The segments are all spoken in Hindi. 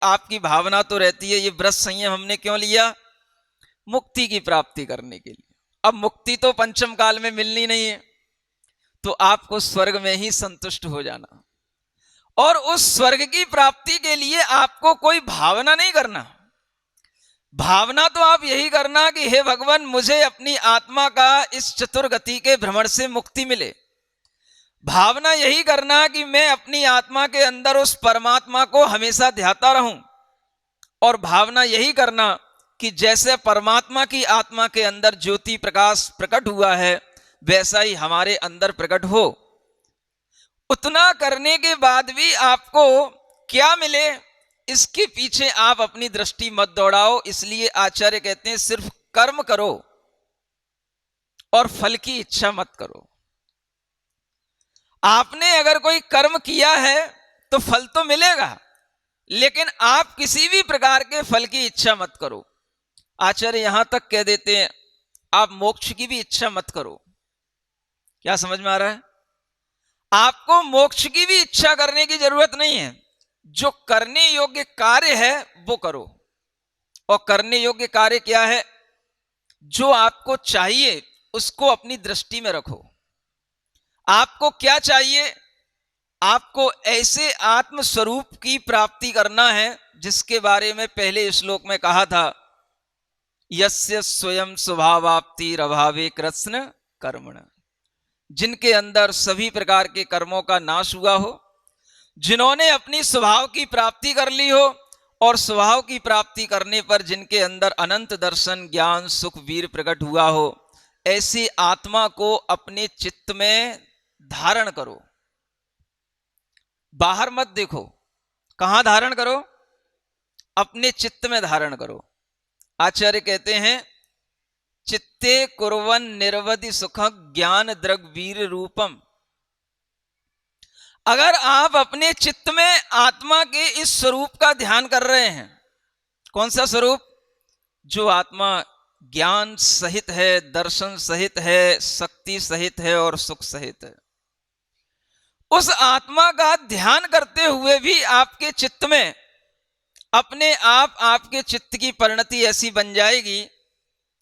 आपकी भावना तो रहती है ये व्रत संयम हमने क्यों लिया? मुक्ति की प्राप्ति करने के लिए। अब मुक्ति तो पंचम काल में मिलनी नहीं है, तो आपको स्वर्ग में ही संतुष्ट हो जाना, और उस स्वर्ग की प्राप्ति के लिए आपको कोई भावना नहीं करना। भावना तो आप यही करना कि हे भगवान, मुझे अपनी आत्मा का इस चतुर्गति के भ्रमण से मुक्ति मिले। भावना यही करना कि मैं अपनी आत्मा के अंदर उस परमात्मा को हमेशा ध्याता रहूं, और भावना यही करना कि जैसे परमात्मा की आत्मा के अंदर ज्योति प्रकाश प्रकट हुआ है, वैसा ही हमारे अंदर प्रकट हो। उतना करने के बाद भी आपको क्या मिले, इसके पीछे आप अपनी दृष्टि मत दौड़ाओ। इसलिए आचार्य कहते हैं सिर्फ कर्म करो और फल की इच्छा मत करो। आपने अगर कोई कर्म किया है तो फल तो मिलेगा, लेकिन आप किसी भी प्रकार के फल की इच्छा मत करो। आचार्य यहां तक कह देते हैं आप मोक्ष की भी इच्छा मत करो। क्या समझ में आ रहा है? आपको मोक्ष की भी इच्छा करने की जरूरत नहीं है। जो करने योग्य कार्य है वो करो। और करने योग्य कार्य क्या है? जो आपको चाहिए उसको अपनी दृष्टि में रखो। आपको क्या चाहिए? आपको ऐसे आत्म स्वरूप की प्राप्ति करना है जिसके बारे में पहले श्लोक में कहा था, यस्य स्वयं स्वभावाप्तिरभावे कृत्स्न कर्मण। जिनके अंदर सभी प्रकार के कर्मों का नाश हुआ हो, जिन्होंने अपनी स्वभाव की प्राप्ति कर ली हो, और स्वभाव की प्राप्ति करने पर जिनके अंदर अनंत दर्शन ज्ञान सुख वीर प्रकट हुआ हो, ऐसी आत्मा को अपने चित्त में धारण करो। बाहर मत देखो। कहां धारण करो? अपने चित्त में धारण करो। आचार्य कहते हैं चित्ते कुर्वन् निर्वधि सुख ज्ञान द्रगवीर रूपम। अगर आप अपने चित्त में आत्मा के इस स्वरूप का ध्यान कर रहे हैं, कौन सा स्वरूप? जो आत्मा ज्ञान सहित है, दर्शन सहित है, शक्ति सहित है और सुख सहित है, उस आत्मा का ध्यान करते हुए भी आपके चित्त में अपने आप आपके चित्त की परिणति ऐसी बन जाएगी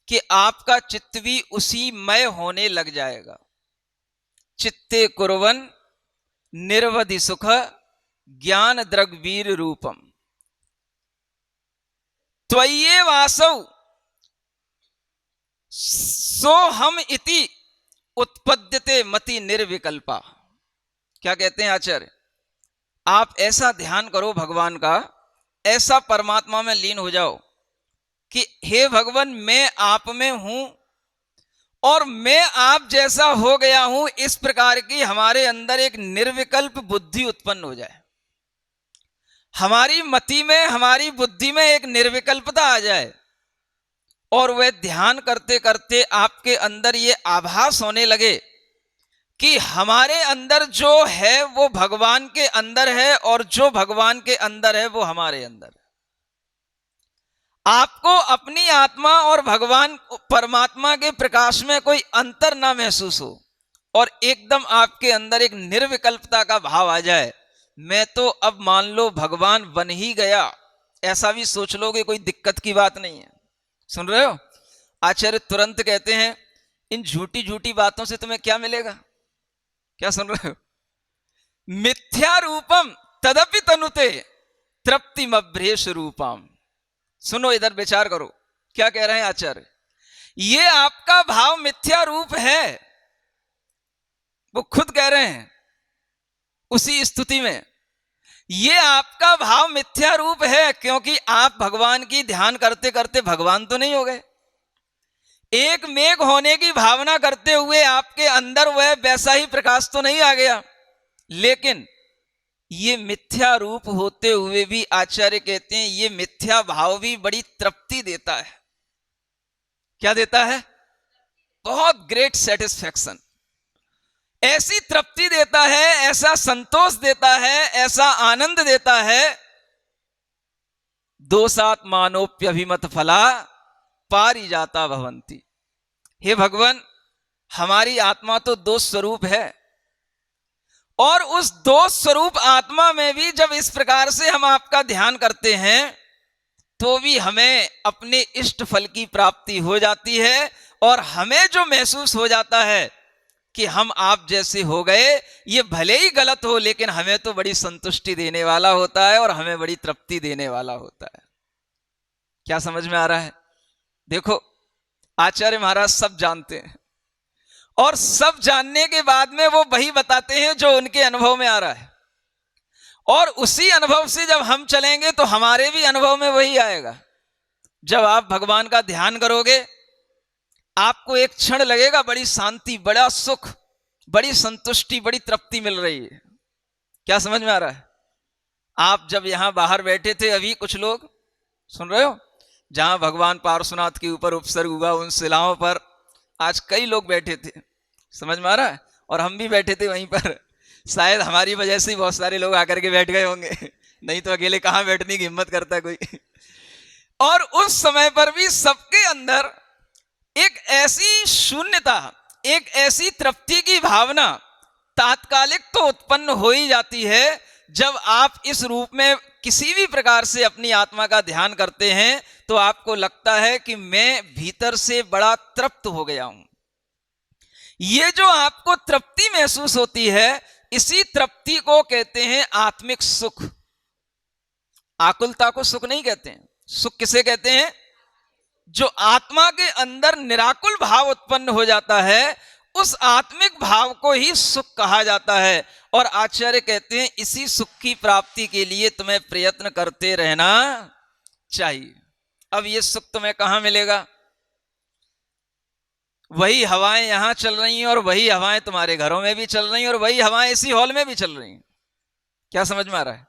कि आपका चित्त भी उसी मय होने लग जाएगा। चित्ते कुर्वन् निर्वधि सुख ज्ञान द्रगवीर रूपम त्वय्ये वासौ सो हम इति उत्पद्यते मति निर्विकल्पा। क्या कहते हैं आचार्य? आप ऐसा ध्यान करो भगवान का, ऐसा परमात्मा में लीन हो जाओ कि हे भगवान, मैं आप में हूं और मैं आप जैसा हो गया हूं। इस प्रकार की हमारे अंदर एक निर्विकल्प बुद्धि उत्पन्न हो जाए, हमारी मति में, हमारी बुद्धि में एक निर्विकल्पता आ जाए, और वह ध्यान करते करते आपके अंदर ये आभास होने लगे कि हमारे अंदर जो है वो भगवान के अंदर है, और जो भगवान के अंदर है वो हमारे अंदर है। आपको अपनी आत्मा और भगवान परमात्मा के प्रकाश में कोई अंतर ना महसूस हो, और एकदम आपके अंदर एक निर्विकल्पता का भाव आ जाए। मैं तो अब मान लो भगवान बन ही गया, ऐसा भी सोच लोगे, कोई दिक्कत की बात नहीं है। सुन रहे हो? आचार्य तुरंत कहते हैं इन झूठी झूठी बातों से तुम्हें क्या मिलेगा? क्या सुन रहे हो? मिथ्या रूपम तदपि तनुते तृप्तिमभ्रेष रूपम। सुनो, इधर विचार करो, क्या कह रहे हैं आचार्य? ये आपका भाव मिथ्या रूप है, वो खुद कह रहे हैं उसी स्तुति में। ये आपका भाव मिथ्या रूप है, क्योंकि आप भगवान की ध्यान करते करते भगवान तो नहीं हो गए। एक मेघ होने की भावना करते हुए आपके अंदर वह वैसा ही प्रकाश तो नहीं आ गया, लेकिन ये मिथ्या रूप होते हुए भी आचार्य कहते हैं ये मिथ्या भाव भी बड़ी तृप्ति देता है। क्या देता है? बहुत ग्रेट सेटिस्फैक्शन, ऐसी तृप्ति देता है, ऐसा संतोष देता है, ऐसा आनंद देता है। दोषात् मानोप्यभिमत फला पारिजाता भवंती। हे भगवान, हमारी आत्मा तो दोष स्वरूप है, और उस दो स्वरूप आत्मा में भी जब इस प्रकार से हम आपका ध्यान करते हैं तो भी हमें अपने इष्ट फल की प्राप्ति हो जाती है, और हमें जो महसूस हो जाता है कि हम आप जैसे हो गए, ये भले ही गलत हो लेकिन हमें तो बड़ी संतुष्टि देने वाला होता है और हमें बड़ी तृप्ति देने वाला होता है। क्या समझ में आ रहा है? देखो, आचार्य महाराज सब जानते हैं, और सब जानने के बाद में वो वही बताते हैं जो उनके अनुभव में आ रहा है, और उसी अनुभव से जब हम चलेंगे तो हमारे भी अनुभव में वही आएगा। जब आप भगवान का ध्यान करोगे, आपको एक क्षण लगेगा बड़ी शांति, बड़ा सुख, बड़ी संतुष्टि, बड़ी तृप्ति मिल रही है। क्या समझ में आ रहा है? आप जब यहां बाहर बैठे थे, अभी कुछ लोग सुन रहे हो, जहां भगवान पार्श्वनाथ के ऊपर उपसर्ग हुआ, उन शिलाओं पर आज कई लोग बैठे थे। समझ में आ रहा है? और हम भी बैठे थे वहीं पर। शायद हमारी वजह से ही बहुत सारे लोग आकर के बैठ गए होंगे, नहीं तो अकेले कहां बैठने की हिम्मत करता कोई। और उस समय पर भी सबके अंदर एक ऐसी शून्यता, एक ऐसी तृप्ति की भावना तात्कालिक तो उत्पन्न हो ही जाती है जब आप इस रूप में किसी भी प्रकार से अपनी आत्मा का ध्यान करते हैं, तो आपको लगता है कि मैं भीतर से बड़ा तृप्त हो गया हूं। ये जो आपको तृप्ति महसूस होती है, इसी तृप्ति को कहते हैं आत्मिक सुख। आकुलता को सुख नहीं कहते हैं। सुख किसे कहते हैं? जो आत्मा के अंदर निराकुल भाव उत्पन्न हो जाता है, उस आत्मिक भाव को ही सुख कहा जाता है। और आचार्य कहते हैं इसी सुख की प्राप्ति के लिए तुम्हें प्रयत्न करते रहना चाहिए। अब ये सुख तुम्हें कहां मिलेगा? वही हवाएं यहां चल रही हैं, और वही हवाएं तुम्हारे घरों में भी चल रही हैं, और वही हवाएं इसी हॉल में भी चल रही हैं। क्या समझ में आ रहा है?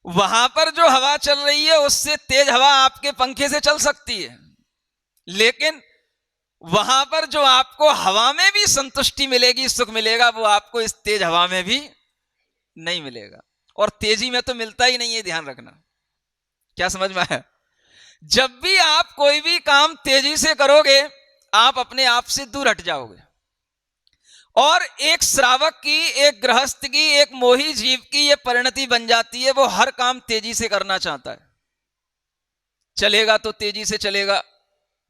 वहां पर जो हवा चल रही है, उससे तेज हवा आपके पंखे से चल सकती है, लेकिन वहां पर जो आपको हवा में भी संतुष्टि मिलेगी, सुख मिलेगा, वो आपको इस तेज हवा में भी नहीं मिलेगा। और तेजी में तो मिलता ही नहीं है, ध्यान रखना। क्या समझ में आया? जब भी आप कोई भी काम तेजी से करोगे, आप अपने आप से दूर हट जाओगे। और एक श्रावक की, एक गृहस्थ की, एक मोही जीव की यह परिणति बन जाती है, वो हर काम तेजी से करना चाहता है। चलेगा तो तेजी से चलेगा,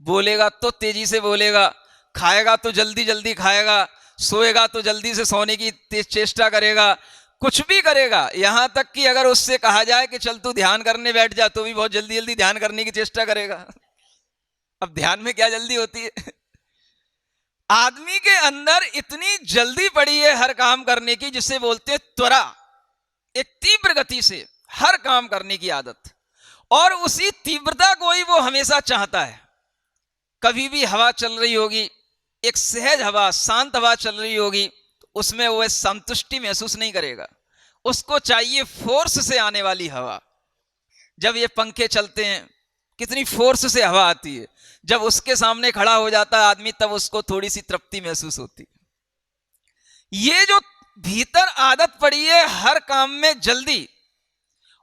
बोलेगा तो तेजी से बोलेगा, खाएगा तो जल्दी जल्दी खाएगा, सोएगा तो जल्दी से सोने की चेष्टा करेगा, कुछ भी करेगा। यहां तक कि अगर उससे कहा जाए कि चल तू ध्यान करने बैठ जा, तो भी बहुत जल्दी जल्दी ध्यान करने की चेष्टा करेगा। अब ध्यान में क्या जल्दी होती है? आदमी के अंदर इतनी जल्दी पड़ी है हर काम करने की, जिसे बोलते हैं त्वरा, एक तीव्र गति से हर काम करने की आदत। और उसी तीव्रता को ही वो हमेशा चाहता है। कभी भी हवा चल रही होगी, एक सहज हवा, शांत हवा चल रही होगी, तो उसमें वो संतुष्टि महसूस नहीं करेगा। उसको चाहिए फोर्स से आने वाली हवा। जब ये पंखे चलते हैं, कितनी फोर्स से हवा आती है। जब उसके सामने खड़ा हो जाता है आदमी, तब उसको थोड़ी सी तृप्ति महसूस होती है। ये जो भीतर आदत पड़ी है हर काम में जल्दी,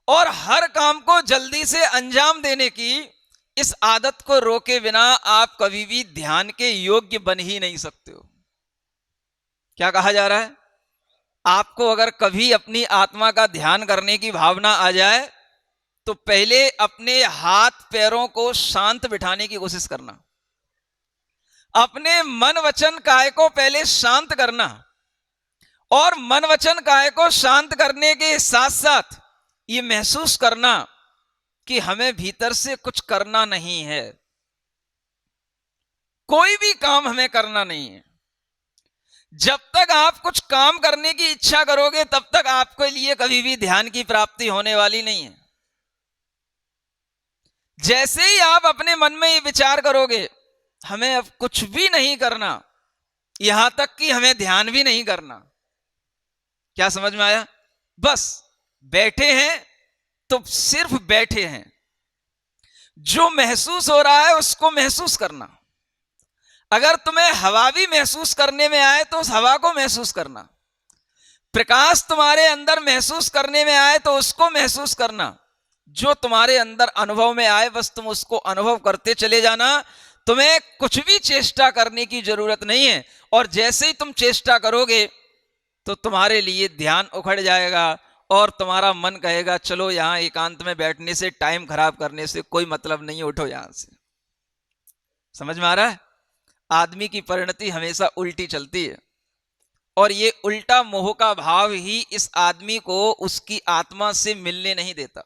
और हर काम को जल्दी से अंजाम देने की, इस आदत को रोके बिना आप कभी भी ध्यान के योग्य बन ही नहीं सकते हो। क्या कहा जा रहा है? आपको अगर कभी अपनी आत्मा का ध्यान करने की भावना आ जाए, तो पहले अपने हाथ पैरों को शांत बिठाने की कोशिश करना। अपने मन वचन काय को पहले शांत करना, और मन वचन काय को शांत करने के साथ साथ ये महसूस करना कि हमें भीतर से कुछ करना नहीं है। कोई भी काम हमें करना नहीं है। जब तक आप कुछ काम करने की इच्छा करोगे, तब तक आपके लिए कभी भी ध्यान की प्राप्ति होने वाली नहीं है। जैसे ही आप अपने मन में ये विचार करोगे हमें अब कुछ भी नहीं करना, यहां तक कि हमें ध्यान भी नहीं करना। क्या समझ में आया? बस बैठे हैं तो सिर्फ बैठे हैं। जो महसूस हो रहा है उसको महसूस करना। अगर तुम्हें हवा भी महसूस करने में आए तो उस हवा को महसूस करना। प्रकाश तुम्हारे अंदर महसूस करने में आए तो उसको महसूस करना। जो तुम्हारे अंदर अनुभव में आए बस तुम उसको अनुभव करते चले जाना। तुम्हें कुछ भी चेष्टा करने की जरूरत नहीं है। और जैसे ही तुम चेष्टा करोगे तो तुम्हारे लिए ध्यान उखड़ जाएगा और तुम्हारा मन कहेगा चलो यहाँ एकांत में बैठने से, टाइम खराब करने से कोई मतलब नहीं, उठो यहां से। समझ में आ रहा है? आदमी की परिणति हमेशा उल्टी चलती है, और ये उल्टा मोह का भाव ही इस आदमी को उसकी आत्मा से मिलने नहीं देता।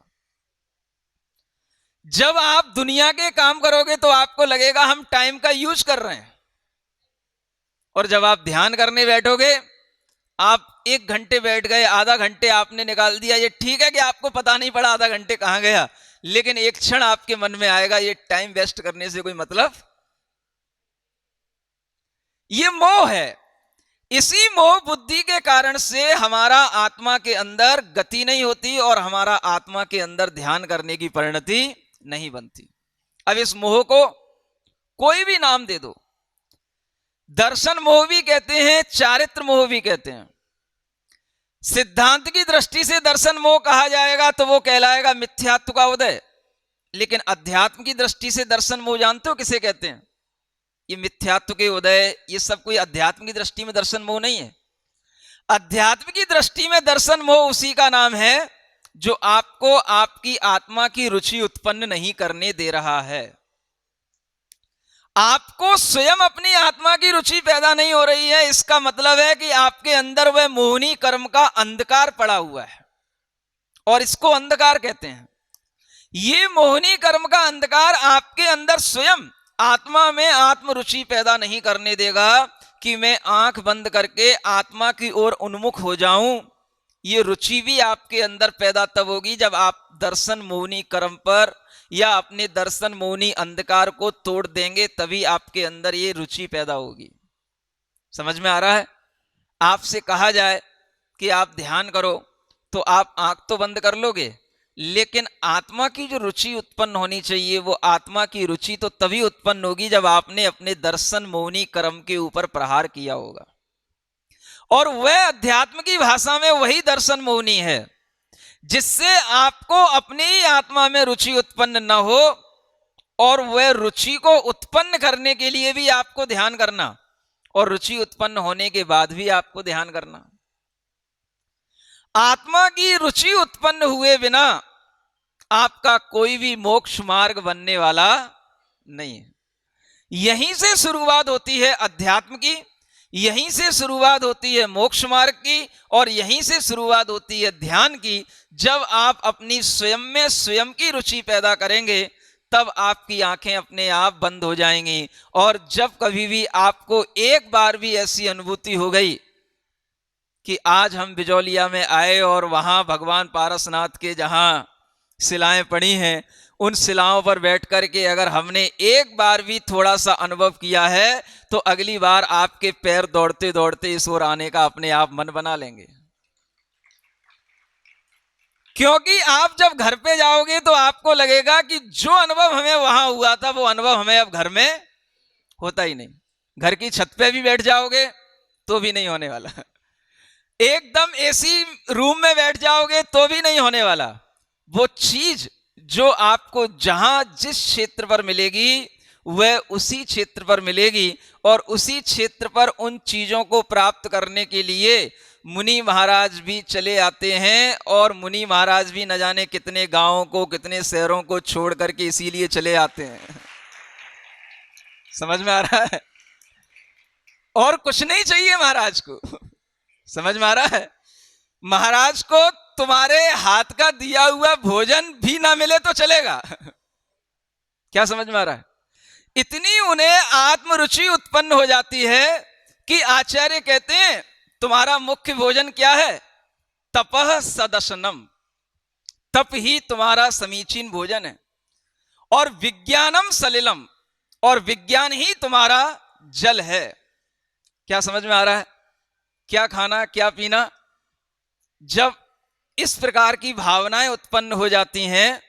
जब आप दुनिया के काम करोगे तो आपको लगेगा हम टाइम का यूज कर रहे हैं, और जब आप ध्यान करने बैठोगे, आप 1 घंटे बैठ गए, आधा घंटे आपने निकाल दिया, ये ठीक है कि आपको पता नहीं पड़ा आधा घंटे कहां गया, लेकिन एक क्षण आपके मन में आएगा ये टाइम वेस्ट करने से कोई मतलब। ये मोह है। इसी मोह बुद्धि के कारण से हमारा आत्मा के अंदर गति नहीं होती और हमारा आत्मा के अंदर ध्यान करने की परिणति नहीं बनती। अब इस मोह को कोई भी नाम दे दो, दर्शन मोह भी कहते हैं, चारित्र मोह भी कहते हैं। सिद्धांत की दृष्टि से दर्शन मोह कहा जाएगा तो वो कहलाएगा मिथ्यात्व का उदय, लेकिन अध्यात्म की दृष्टि से दर्शन मोह जानते हो किसे कहते हैं? ये मिथ्यात्व के उदय, ये सब कोई अध्यात्म की दृष्टि में दर्शन मोह नहीं है। अध्यात्म की दृष्टि में दर्शन मोह उसी का नाम है जो आपको आपकी आत्मा की रुचि उत्पन्न नहीं करने दे रहा है। आपको स्वयं अपनी आत्मा की रुचि पैदा नहीं हो रही है, इसका मतलब है कि आपके अंदर वह मोहनी कर्म का अंधकार पड़ा हुआ है, और इसको अंधकार कहते हैं। ये मोहनी कर्म का अंधकार आपके अंदर स्वयं आत्मा में आत्म रुचि पैदा नहीं करने देगा कि मैं आंख बंद करके आत्मा की ओर उन्मुख हो जाऊं। ये रुचि भी आपके अंदर पैदा तब होगी जब आप दर्शन मोहनी कर्म पर या अपने दर्शन मोहनी अंधकार को तोड़ देंगे, तभी आपके अंदर ये रुचि पैदा होगी। समझ में आ रहा है? आपसे कहा जाए कि आप ध्यान करो तो आप आंख तो बंद कर लोगे, लेकिन आत्मा की जो रुचि उत्पन्न होनी चाहिए वो आत्मा की रुचि तो तभी उत्पन्न होगी जब आपने अपने दर्शन मोहनी कर्म के ऊपर प्रहार किया होगा। और वह अध्यात्म की भाषा में वही दर्शन मोहनी है जिससे आपको अपनी आत्मा में रुचि उत्पन्न न हो, और वह रुचि को उत्पन्न करने के लिए भी आपको ध्यान करना, और रुचि उत्पन्न होने के बाद भी आपको ध्यान करना। आत्मा की रुचि उत्पन्न हुए बिना आपका कोई भी मोक्ष मार्ग बनने वाला नहीं है। यहीं से शुरुआत होती है अध्यात्म की, यहीं से शुरुआत होती है मोक्ष मार्ग की, और यहीं से शुरुआत होती है ध्यान की। जब आप अपनी स्वयं में स्वयं की रुचि पैदा करेंगे तब आपकी आंखें अपने आप बंद हो जाएंगी। और जब कभी भी आपको एक बार भी ऐसी अनुभूति हो गई कि आज हम बिजौलिया में आए और वहां भगवान पारसनाथ के जहां शिलाएं पड़ी हैं, उन शिलाओं पर बैठ कर के अगर हमने एक बार भी थोड़ा सा अनुभव किया है तो अगली बार आपके पैर दौड़ते दौड़ते इस ओर आने का अपने आप मन बना लेंगे। क्योंकि आप जब घर पे जाओगे तो आपको लगेगा कि जो अनुभव हमें वहां हुआ था वो अनुभव हमें अब घर में होता ही नहीं। घर की छत पे भी बैठ जाओगे तो भी नहीं होने वाला, एकदम एसी रूम में बैठ जाओगे तो भी नहीं होने वाला। वो चीज जो आपको जहां जिस क्षेत्र पर मिलेगी वह उसी क्षेत्र पर मिलेगी, और उसी क्षेत्र पर उन चीजों को प्राप्त करने के लिए मुनि महाराज भी चले आते हैं, और मुनि महाराज भी न जाने कितने गांवों को कितने शहरों को छोड़ करके इसीलिए चले आते हैं। समझ में आ रहा है? और कुछ नहीं चाहिए महाराज को। समझ में आ रहा है? महाराज को तुम्हारे हाथ का दिया हुआ भोजन भी ना मिले तो चलेगा। क्या समझ में आ रहा है? इतनी उन्हें आत्मरुचि उत्पन्न हो जाती है कि आचार्य कहते हैं तुम्हारा मुख्य भोजन क्या है? तपः सदशनम, तप ही तुम्हारा समीचीन भोजन है, और विज्ञानम सलिलम, और विज्ञान ही तुम्हारा जल है। क्या समझ में आ रहा है? क्या खाना क्या पीना, जब इस प्रकार की भावनाएं उत्पन्न हो जाती हैं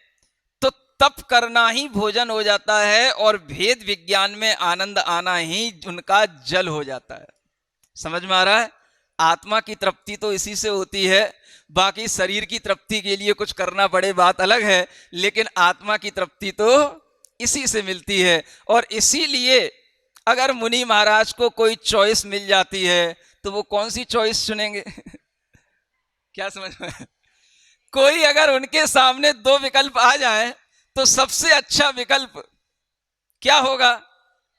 तो तप करना ही भोजन हो जाता है, और भेद विज्ञान में आनंद आना ही उनका जल हो जाता है। समझ में आ रहा है? आत्मा की तृप्ति तो इसी से होती है, बाकी शरीर की तृप्ति के लिए कुछ करना पड़े बात अलग है, लेकिन आत्मा की तृप्ति तो इसी से मिलती है। और इसीलिए अगर मुनि महाराज को कोई चॉइस मिल जाती है तो वो कौन सी चॉइस चुनेंगे? क्या समझ में? कोई अगर उनके सामने दो विकल्प आ जाए तो सबसे अच्छा विकल्प क्या होगा?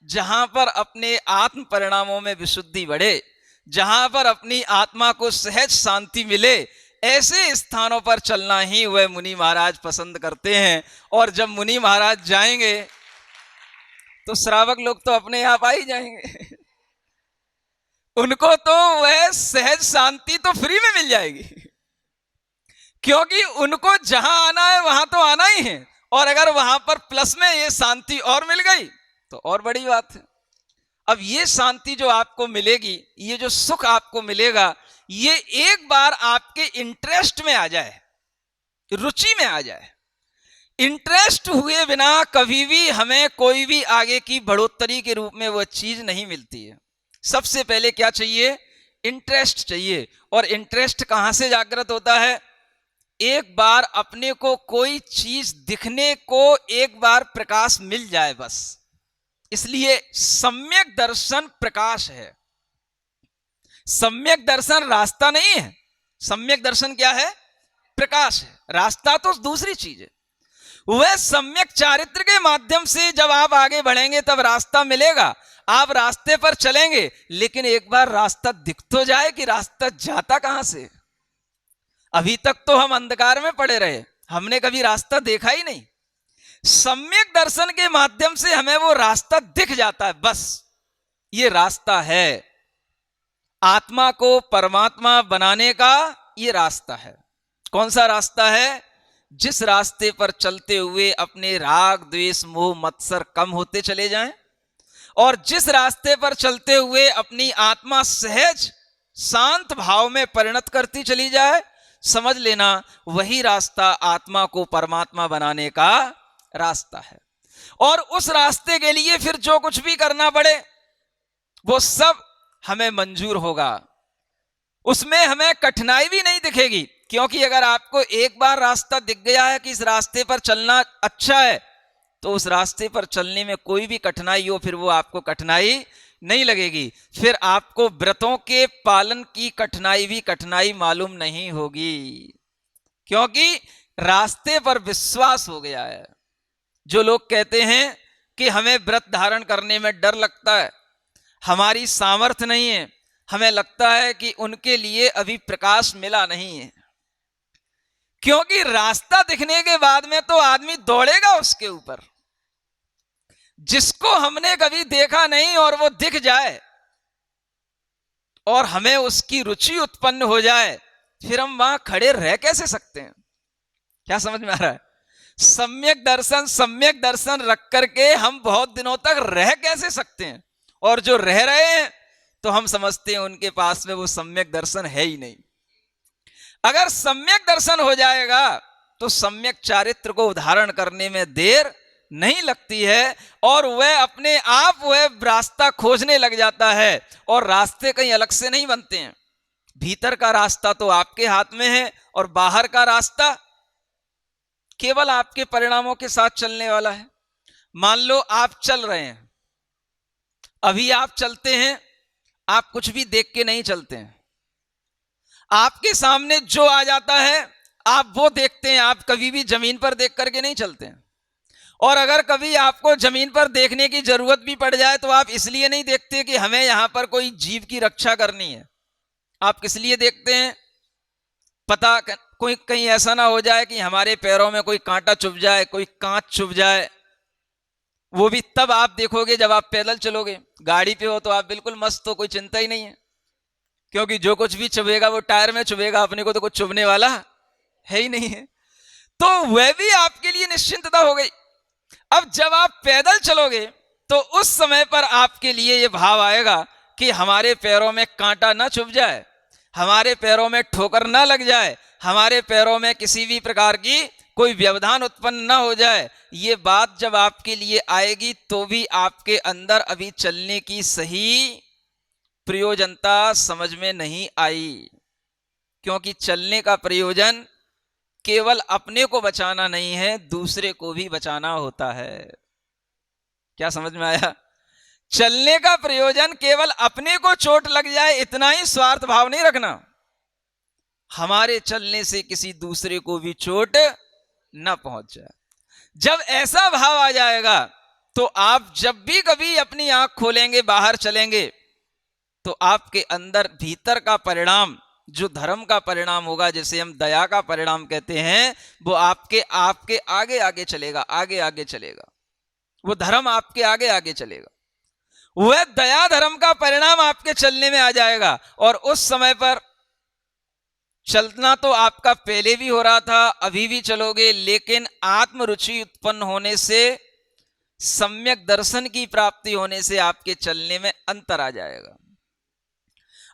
जहां पर अपने आत्म परिणामों में विशुद्धि बढ़े, जहां पर अपनी आत्मा को सहज शांति मिले, ऐसे स्थानों पर चलना ही वह मुनि महाराज पसंद करते हैं। और जब मुनि महाराज जाएंगे तो श्रावक लोग तो अपने आप आ ही जाएंगे। उनको तो वह सहज शांति तो फ्री में मिल जाएगी, क्योंकि उनको जहां आना है वहां तो आना ही है। और अगर वहां पर प्लस में ये शांति और मिल गई तो और बड़ी बात है। अब ये शांति जो आपको मिलेगी, ये जो सुख आपको मिलेगा, ये एक बार आपके इंटरेस्ट में आ जाए, रुचि में आ जाए। इंटरेस्ट हुए बिना कभी भी हमें कोई भी आगे की बढ़ोतरी के रूप में वह चीज नहीं मिलती है। सबसे पहले क्या चाहिए? इंटरेस्ट चाहिए। और इंटरेस्ट कहां से जागृत होता है? एक बार अपने को कोई चीज दिखने को एक बार प्रकाश मिल जाए बस। इसलिए सम्यक दर्शन प्रकाश है। सम्यक दर्शन रास्ता नहीं है। सम्यक दर्शन क्या है? प्रकाश है। रास्ता तो दूसरी चीज है। वह सम्यक चारित्र के माध्यम से जब आप आगे बढ़ेंगे तब रास्ता मिलेगा। आप रास्ते पर चलेंगे, लेकिन एक बार रास्ता दिख तो जाए कि रास्ता जाता कहां से। अभी तक तो हम अंधकार में पड़े रहे, हमने कभी रास्ता देखा ही नहीं। सम्यक दर्शन के माध्यम से हमें वो रास्ता दिख जाता है, बस ये रास्ता है। आत्मा को परमात्मा बनाने का ये रास्ता है। कौन सा रास्ता है? जिस रास्ते पर चलते हुए अपने राग द्वेष मोह मत्सर कम होते चले जाएं, और जिस रास्ते पर चलते हुए अपनी आत्मा सहज शांत भाव में परिणत करती चली जाए, समझ लेना वही रास्ता आत्मा को परमात्मा बनाने का रास्ता है। और उस रास्ते के लिए फिर जो कुछ भी करना पड़े वो सब हमें मंजूर होगा। उसमें हमें कठिनाई भी नहीं दिखेगी, क्योंकि अगर आपको एक बार रास्ता दिख गया है कि इस रास्ते पर चलना अच्छा है, तो उस रास्ते पर चलने में कोई भी कठिनाई हो, फिर वो आपको कठिनाई नहीं लगेगी। फिर आपको व्रतों के पालन की कठिनाई भी कठिनाई मालूम नहीं होगी, क्योंकि रास्ते पर विश्वास हो गया है। जो लोग कहते हैं कि हमें व्रत धारण करने में डर लगता है, हमारी सामर्थ्य नहीं है, हमें लगता है कि उनके लिए अभी प्रकाश मिला नहीं है। क्योंकि रास्ता दिखने के बाद में तो आदमी दौड़ेगा उसके ऊपर। जिसको हमने कभी देखा नहीं और वो दिख जाए और हमें उसकी रुचि उत्पन्न हो जाए, फिर हम वहां खड़े रह कैसे सकते हैं? क्या समझ में आ रहा है? सम्यक दर्शन रख करके हम बहुत दिनों तक रह कैसे सकते हैं? और जो रह रहे हैं तो हम समझते हैं उनके पास में वो सम्यक दर्शन है ही नहीं। अगर सम्यक दर्शन हो जाएगा तो सम्यक चारित्र को धारण करने में देर नहीं लगती है, और वह अपने आप वह रास्ता खोजने लग जाता है। और रास्ते कहीं अलग से नहीं बनते हैं। भीतर का रास्ता तो आपके हाथ में है, और बाहर का रास्ता केवल आपके परिणामों के साथ चलने वाला है। मान लो आप चल रहे हैं, अभी आप चलते हैं, आप कुछ भी देख के नहीं चलते हैं। आपके सामने जो आ जाता है आप वो देखते हैं, आप कभी भी जमीन पर देख करके नहीं चलते हैं। और अगर कभी आपको जमीन पर देखने की जरूरत भी पड़ जाए तो आप इसलिए नहीं देखते कि हमें यहां पर कोई जीव की रक्षा करनी है। आप किस लिए देखते हैं? पता कोई कहीं ऐसा ना हो जाए कि हमारे पैरों में कोई कांटा चुभ जाए, कोई कांच चुभ जाए। वो भी तब आप देखोगे जब आप पैदल चलोगे। गाड़ी पे हो तो आप बिल्कुल मस्त हो, कोई चिंता ही नहीं है, क्योंकि जो कुछ भी चुभेगा वो टायर में चुभेगा, अपने को तो कुछ चुभने वाला है ही नहीं है। तो वह भी आपके लिए निश्चिंतता हो गई। अब जब आप पैदल चलोगे तो उस समय पर आपके लिए यह भाव आएगा कि हमारे पैरों में कांटा ना चुभ जाए, हमारे पैरों में ठोकर ना लग जाए, हमारे पैरों में किसी भी प्रकार की कोई व्यवधान उत्पन्न ना हो जाए। ये बात जब आपके लिए आएगी तो भी आपके अंदर अभी चलने की सही प्रयोजनता समझ में नहीं आई, क्योंकि चलने का प्रयोजन केवल अपने को बचाना नहीं है, दूसरे को भी बचाना होता है। क्या समझ में आया? चलने का प्रयोजन केवल अपने को चोट लग जाए इतना ही स्वार्थ भाव नहीं रखना, हमारे चलने से किसी दूसरे को भी चोट न पहुंच जाए। जब ऐसा भाव आ जाएगा तो आप जब भी कभी अपनी आंख खोलेंगे, बाहर चलेंगे, तो आपके अंदर भीतर का परिणाम जो धर्म का परिणाम होगा, जिसे हम दया का परिणाम कहते हैं, वो आपके आपके आगे आगे चलेगा, आगे आगे चलेगा। वो धर्म आपके आगे आगे चलेगा। वह दया धर्म का परिणाम आपके चलने में आ जाएगा। और उस समय पर चलना तो आपका पहले भी हो रहा था, अभी भी चलोगे, लेकिन आत्मरुचि उत्पन्न होने से, सम्यक दर्शन की प्राप्ति होने से आपके चलने में अंतर आ जाएगा।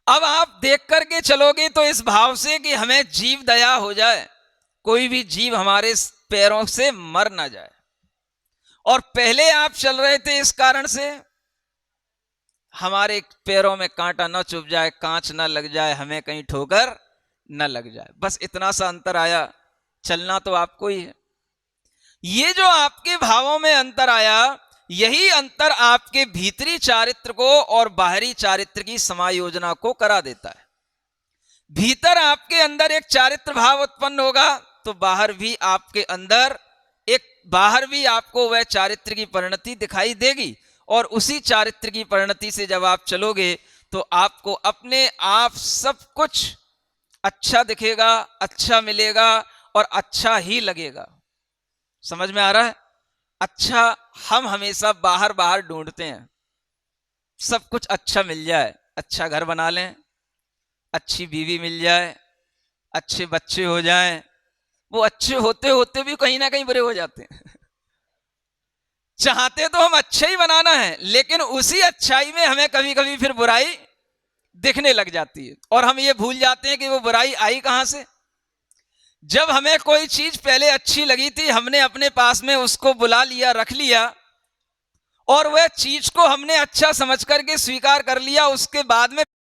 अब आप देख करके चलोगे तो इस भाव से कि हमें जीव दया हो जाए, कोई भी जीव हमारे पैरों से मर ना जाए। और पहले आप चल रहे थे इस कारण से हमारे पैरों में कांटा न चुभ जाए, कांच न लग जाए, हमें कहीं ठोकर न लग जाए, बस इतना सा अंतर आया। चलना तो आपको ही है। ये जो आपके भावों में अंतर आया, यही अंतर आपके भीतरी चारित्र को और बाहरी चारित्र की समायोजना को करा देता है। भीतर आपके अंदर एक चारित्र भाव उत्पन्न होगा तो बाहर भी आपके अंदर बाहर भी आपको वह चारित्र की परिणति दिखाई देगी। और उसी चारित्र की परिणति से जब आप चलोगे तो आपको अपने आप सब कुछ अच्छा दिखेगा, अच्छा मिलेगा और अच्छा ही लगेगा। समझ में आ रहा है? अच्छा हम हमेशा बाहर बाहर ढूंढते हैं, सब कुछ अच्छा मिल जाए, अच्छा घर बना लें, अच्छी बीवी मिल जाए, अच्छे बच्चे हो जाएं। वो अच्छे होते होते भी कहीं ना कहीं बुरे हो जाते हैं। चाहते तो हम अच्छा ही बनाना है, लेकिन उसी अच्छाई में हमें कभी कभी फिर बुराई दिखने लग जाती है और हम ये भूल जाते हैं कि वो बुराई आई कहां से। जब हमें कोई चीज पहले अच्छी लगी थी, हमने अपने पास में उसको बुला लिया, रख लिया, और वह चीज को हमने अच्छा समझ करके स्वीकार कर लिया, उसके बाद में